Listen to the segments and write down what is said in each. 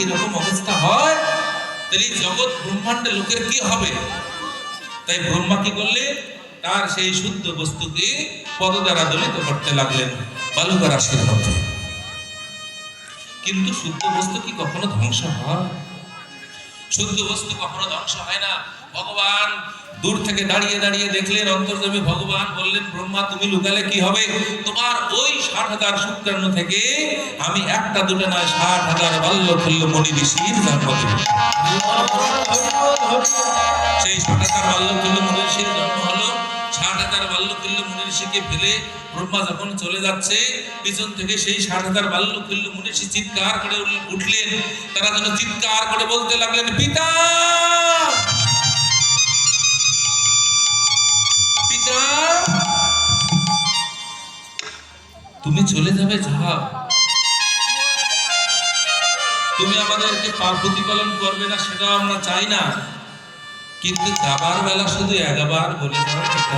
এরকম অবস্থা হয়, তাহলে জগৎ ব্রহ্মাণ্ডের লোকের কি হবে? তাই ব্রহ্মা কি করলেন? তার সেই শুদ্ধ বস্তুকে পদ দ্বারা দলিত করতে লাগলেন বালুকা রাশির মধ্যে। কিন্তু শুদ্ধ বস্তু কি কখনো ধ্বংস হয়? শুদ্ধ বস্তু কখনো ধ্বংস হয় না। ভগবান দূর থেকে দাঁড়িয়ে দাঁড়িয়ে দেখলেন, অন্তর্যামী ভগবান বললেন, ব্রহ্মা তুমি লুকালে কি হবে? তোমার ওই 60,000 শুক্রাণু থেকে আমি একটা দুটো নয় 60,000 বাল্যখল্য মণি ঋষির জন্ম দেব। সেই 60,000 বাল্যখল্য মণি ঋষির জন্ম হলো। 60,000 বাল্যখল্য মণি ঋষিকে ফেলে ব্রহ্মা যখন চলে যাচ্ছে, পিছন থেকে সেই 60,000 বাল্যখল্য মণি ঋষি চিৎকার করে উঠলেন। তারা যেন চিৎকার করে বলতে লাগলেন, পিতা পিতা, তুমি চলে যাবে, যাও, তুমি আমাদেরকে প্রতিপালন করবে না সেটাও আমরা চাই না, কিন্তু যাবার বেলা শুধু একবার বলে যাও পিতা।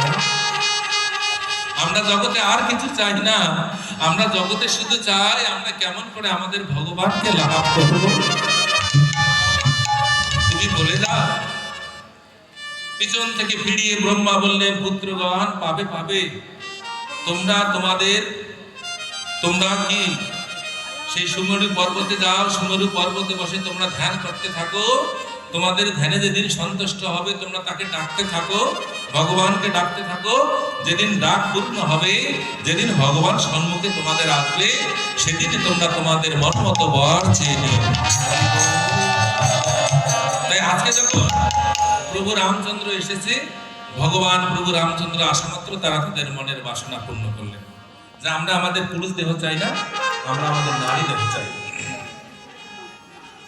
আমরা জগতে আর কিছু চাই না, আমরা জগতে শুধু চাই আমরা কেমন করে আমাদের ভগবানকে লাভ করব, তুমি বলে দাও। পিছন থেকে ফিরিয়ে ব্রহ্মা বললেন, পুত্রগণ, পাবে পাবে, তোমরা কি সেই সুমেরু পর্বতে যাও, সুমেরু পর্বতে বসে তোমরা ধ্যান করতে থাকো। তোমাদের ধ্যানে যেদিন সন্তুষ্ট হবে তোমরা তাকে ডাকতে থাকো, ভগবানকে ডাকতে থাকো। যেদিন ডাক পূর্ণ হবে, যেদিন ভগবান সম্মুখে তোমাদের আসবে, সেদিনে তোমরা তোমাদের মন মতো বর চেয়ে নিও। তাই আজকে যখন প্রভু রামচন্দ্র এসেছে, ভগবান প্রভু রামচন্দ্র আসা মাত্র তারা তাদের মনের বাসনা পূর্ণ করলেন, যে আমরা আমাদের পুরুষ দেহ চাই না, আমরা আমাদের নারী দেহ চাই।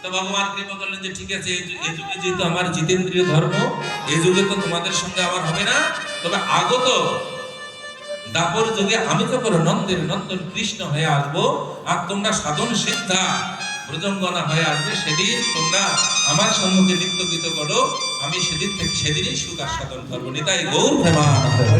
তো ভগবান কৃপা করলেন যে ঠিক আছে, এই যুগে যেহেতু আমার জিতেন্দ্রীয় ধর্ম, এই যুগে তো তোমাদের সঙ্গে আমার হবে না, তবে আগত দাপর যুগে আমি যখন নন্দের নন্দন কৃষ্ণ হয়ে আসবো, আর তোমরা সাধন সিদ্ধা ব্রজঙ্গনা হয়ে আসবে, সেদিন তোমরা আমার সম্মুখে নৃত্য গীত করো, আমি সেদিনই সুখ আস্বাদন করবো। নিতাই গৌর প্রেমানন্দ।